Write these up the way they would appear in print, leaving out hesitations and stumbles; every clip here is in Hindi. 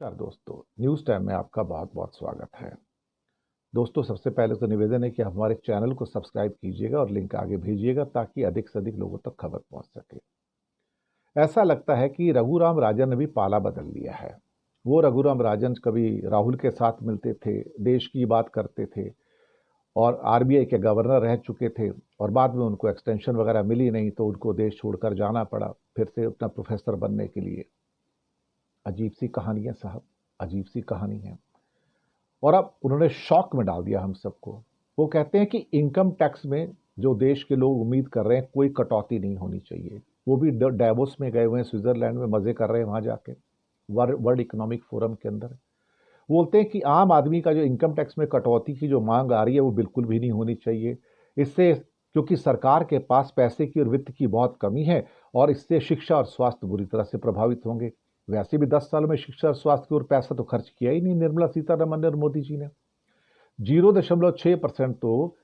नमस्कार दोस्तों, न्यूज़ टाइम में आपका बहुत बहुत स्वागत है। दोस्तों, सबसे पहले तो निवेदन है कि आप हमारे चैनल को सब्सक्राइब कीजिएगा और लिंक आगे भेजिएगा ताकि अधिक से अधिक लोगों तक खबर पहुंच सके। ऐसा लगता है कि रघुराम राजन ने भी पाला बदल लिया है। वो रघुराम राजन कभी राहुल के साथ मिलते थे, देश की बात करते थे और आरबीआई के गवर्नर रह चुके थे और बाद में उनको एक्सटेंशन वगैरह मिली नहीं तो उनको देश छोड़कर जाना पड़ा फिर से अपना प्रोफेसर बनने के लिए। अजीब सी कहानी है साहब, अजीब सी कहानी है। और अब उन्होंने शॉक में डाल दिया हम सबको। वो कहते हैं कि इनकम टैक्स में जो देश के लोग उम्मीद कर रहे हैं कोई कटौती नहीं होनी चाहिए। वो भी डैवोस में गए हुए हैं, स्विट्जरलैंड में मजे कर रहे हैं वहां जाके, वर्ल्ड इकोनॉमिक फोरम के अंदर। बोलते हैं कि आम आदमी का जो इनकम टैक्स में कटौती की जो मांग आ रही है वो बिल्कुल भी नहीं होनी चाहिए। इससे क्योंकि सरकार के पास पैसे की और वित्त की बहुत कमी है और इससे शिक्षा और स्वास्थ्य बुरी तरह से प्रभावित होंगे। वैसे भी 10 सालों में शिक्षा और स्वास्थ्य की ओर पैसा तो खर्च किया ही नहीं निर्मला सीतारमन और मोदी जी ने। 0.6% तो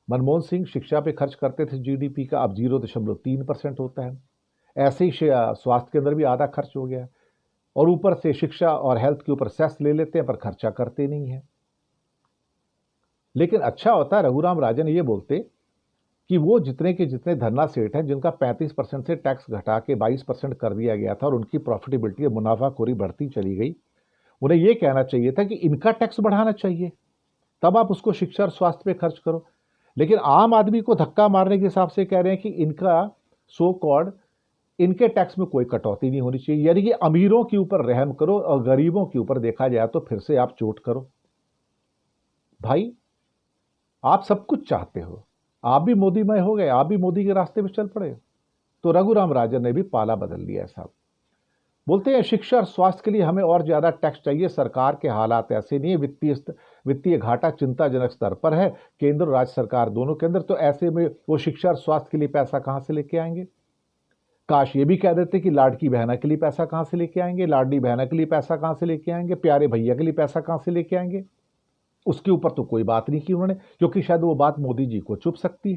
मनमोहन सिंह शिक्षा पे खर्च करते थे जीडीपी का, अब 0.3% होता है। ऐसे ही स्वास्थ्य के अंदर भी आधा खर्च हो गया और ऊपर से शिक्षा और हेल्थ के ऊपर सेस ले लेते हैं पर खर्चा करते नहीं है। लेकिन अच्छा होता है रघुराम राजन ये बोलते कि वो जितने के जितने धन्ना सेठ हैं जिनका 35% से टैक्स घटा के 22% कर दिया गया था और उनकी प्रॉफिटेबिलिटी मुनाफाखोरी बढ़ती चली गई, उन्हें यह कहना चाहिए था कि इनका टैक्स बढ़ाना चाहिए, तब आप उसको शिक्षा और स्वास्थ्य पे खर्च करो। लेकिन आम आदमी को धक्का मारने के हिसाब से कह रहे हैं कि इनका सो कॉल्ड इनके टैक्स में कोई कटौती नहीं होनी चाहिए, यानी कि अमीरों के ऊपर रहम करो और गरीबों के ऊपर देखा जाए तो फिर से आप चोट करो। भाई, आप सब कुछ चाहते हो, आप भी मोदीमय हो गए, आप भी मोदी के रास्ते पे चल पड़े। तो रघुराम राजन ने भी पाला बदल लिया साहब। बोलते हैं शिक्षा और स्वास्थ्य के लिए हमें और ज्यादा टैक्स चाहिए, सरकार के हालात ऐसे नहीं है, वित्तीय घाटा चिंताजनक स्तर पर है केंद्र और राज्य सरकार दोनों के अंदर। तो ऐसे में वो शिक्षा और स्वास्थ्य के लिए पैसा कहां से लेके आएंगे? काश ये भी कह देते कि लाडकी बहना के लिए पैसा कहां से लेके आएंगे, लाडली बहना के लिए पैसा कहां से लेके आएंगे, प्यारे भैया के लिए पैसा कहां से लेके आएंगे। उसके ऊपर तो कोई बात नहीं की उन्होंने, क्योंकि शायद वो बात मोदी जी को चुप सकती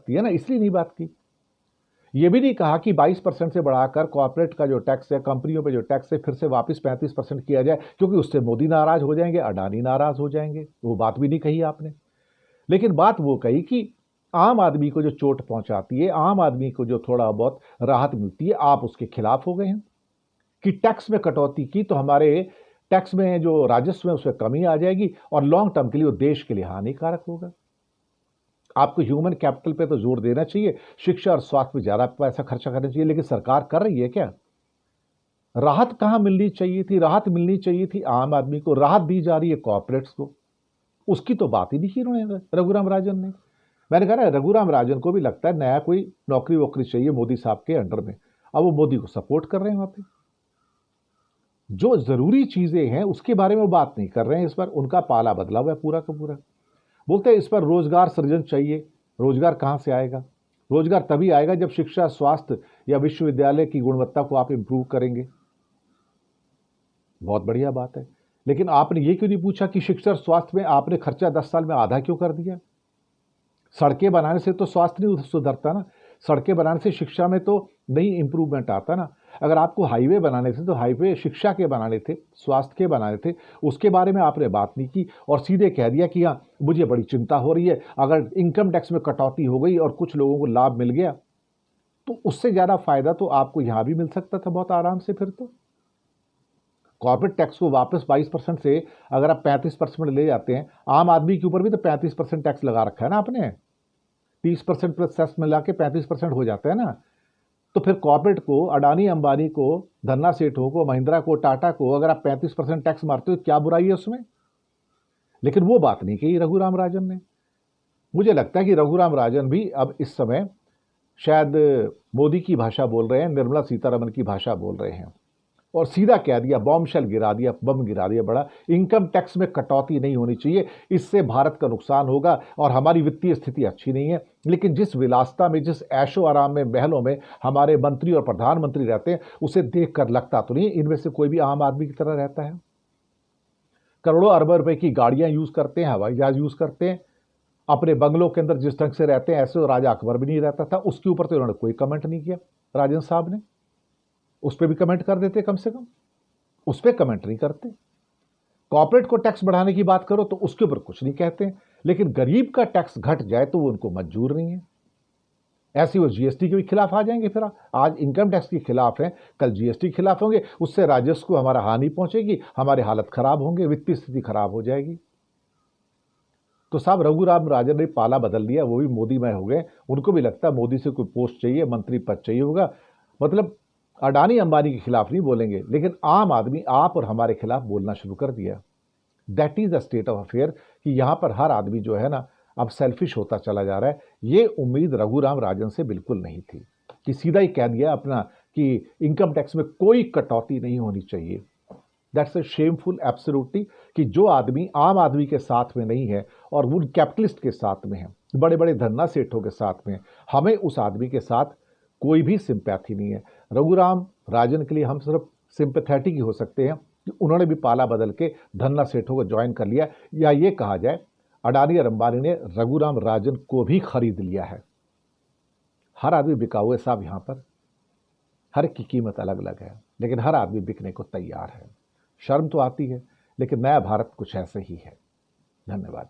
है ना, इसलिए नहीं बात की। ये भी नहीं कहा कि 22% से बढ़ाकर कॉर्पोरेट का जो टैक्स है, कंपनियों पे जो टैक्स है, फिर से वापस 35% किया जाए, क्योंकि उससे मोदी नाराज हो जाएंगे, अडानी नाराज हो जाएंगे। वो बात भी नहीं कही आपने। लेकिन बात वो कही कि आम आदमी को जो चोट पहुंचाती है, आम आदमी को जो थोड़ा बहुत राहत मिलती है, आप उसके खिलाफ हो गए हैं कि टैक्स में कटौती की तो हमारे टैक्स में जो राजस्व है उसमें कमी आ जाएगी और लॉन्ग टर्म के लिए वो देश के लिए हानिकारक होगा। आपको ह्यूमन कैपिटल पे तो जोर देना चाहिए, शिक्षा और स्वास्थ्य पे ज्यादा पैसा खर्चा करना चाहिए, लेकिन सरकार कर रही है क्या? राहत कहां मिलनी चाहिए थी? राहत मिलनी चाहिए थी आम आदमी को, राहत दी जा रही है कॉर्पोरेट्स को। उसकी तो बात ही नहीं की उन्होंने, रघुराम राजन ने। मैंने कहा ना, रघुराम राजन को भी लगता है नया कोई नौकरी वोकरी चाहिए मोदी साहब के अंडर में। अब वो मोदी को सपोर्ट कर रहे हैं वहां पे। जो जरूरी चीजें हैं उसके बारे में वो बात नहीं कर रहे हैं। इस पर उनका पाला बदला हुआ है पूरा का पूरा। बोलते हैं इस पर रोजगार सृजन चाहिए। रोजगार कहां से आएगा? रोजगार तभी आएगा जब शिक्षा, स्वास्थ्य या विश्वविद्यालय की गुणवत्ता को आप इंप्रूव करेंगे। बहुत बढ़िया बात है, लेकिन आपने ये क्यों नहीं पूछा कि शिक्षा और स्वास्थ्य में आपने खर्चा 10 साल में आधा क्यों कर दिया? सड़कें बनाने से तो स्वास्थ्य नहीं सुधरता ना, सड़कें बनाने से शिक्षा में तो नहीं इंप्रूवमेंट आता ना। अगर आपको हाईवे बनाने थे तो हाईवे शिक्षा के बनाने थे, स्वास्थ्य के बनाने थे, उसके बारे में आपने बात नहीं की और सीधे कह दिया कि हाँ मुझे बड़ी चिंता हो रही है, अगर इनकम टैक्स में कटौती हो गई और कुछ लोगों को लाभ मिल गया तो उससे ज्यादा फायदा तो आपको यहां भी मिल सकता था बहुत आराम से। फिर तो कॉर्पोरेट टैक्स को वापस 22% से अगर आप 35% ले जाते हैं, आम आदमी के ऊपर भी तो 35% टैक्स लगा रखा है ना आपने। 30% प्लस सेस मिला के 35% हो जाता है ना। तो फिर कॉर्पोरेट को, अडानी अंबानी को, धन्ना सेठों को, महिंद्रा को, टाटा को अगर आप 35% टैक्स मारते हो क्या बुराई है उसमें? लेकिन वो बात नहीं कही रघुराम राजन ने। मुझे लगता है कि रघुराम राजन भी अब इस समय शायद मोदी की भाषा बोल रहे हैं, निर्मला सीतारमन की भाषा बोल रहे हैं और सीधा कह दिया, बॉम्बशेल गिरा दिया, बम गिरा दिया बड़ा। इनकम टैक्स में कटौती नहीं होनी चाहिए, इससे भारत का नुकसान होगा और हमारी वित्तीय स्थिति अच्छी नहीं है। लेकिन जिस विलासता में, जिस ऐशो आराम में, महलों में हमारे मंत्री और प्रधानमंत्री रहते हैं, उसे देखकर लगता तो नहीं इनमें से कोई भी आम आदमी की तरह रहता है। करोड़ों अरबों रुपए की गाड़ियां यूज करते हैं, हवाई जहाज यूज करते हैं, अपने बंगलों के अंदर जिस ढंग से रहते हैं ऐसे तो राजा अकबर भी नहीं रहता था। उसके ऊपर तो उन्होंने कोई कमेंट नहीं किया राजन साहब ने। उस पर भी कमेंट कर देते कम से कम। उस पर कमेंट नहीं करते। कॉर्पोरेट को टैक्स बढ़ाने की बात करो तो उसके ऊपर कुछ नहीं कहते, लेकिन गरीब का टैक्स घट जाए तो वो उनको मंजूर नहीं है। ऐसे वो जीएसटी के भी खिलाफ आ जाएंगे। फिर आज इनकम टैक्स के खिलाफ हैं, कल जीएसटी के खिलाफ होंगे। उससे राजस्व को हमारा हानि पहुंचेगी, हमारी हालत खराब होंगे, वित्तीय स्थिति खराब हो जाएगी। तो साहब रघुराम राजन ने पाला बदल दिया, वो भी मोदी में हो गए। उनको भी लगता है मोदी से कोई पोस्ट चाहिए, मंत्री पद चाहिए होगा। मतलब अडानी अंबानी के खिलाफ नहीं बोलेंगे, लेकिन आम आदमी आप और हमारे खिलाफ बोलना शुरू कर दिया। That is the state of affair कि यहां पर हर आदमी जो है ना अब सेल्फिश होता चला जा रहा है। ये उम्मीद रघुराम राजन से बिल्कुल नहीं थी कि सीधा ही कह दिया अपना कि इनकम टैक्स में कोई कटौती नहीं होनी चाहिए। दैट्स अ शेमफुल एब्सोल्युटली कि जो आदमी आम आदमी के साथ में नहीं है और वो कैपिटलिस्ट के साथ में है, बड़े बड़े धन्ना सेठों के साथ में, हमें उस आदमी के साथ कोई भी सिंपैथी नहीं है। रघुराम राजन के लिए हम सिर्फ सिंपैथेटिक ही हो सकते हैं कि उन्होंने भी पाला बदल के धन्ना सेठों को ज्वाइन कर लिया, या ये कहा जाए अडानी और अंबानी ने रघुराम राजन को भी खरीद लिया है। हर आदमी बिकाऊ है साहब, यहां पर हर की कीमत अलग अलग है, लेकिन हर आदमी बिकने को तैयार है। शर्म तो आती है, लेकिन नया भारत कुछ ऐसे ही है। धन्यवाद।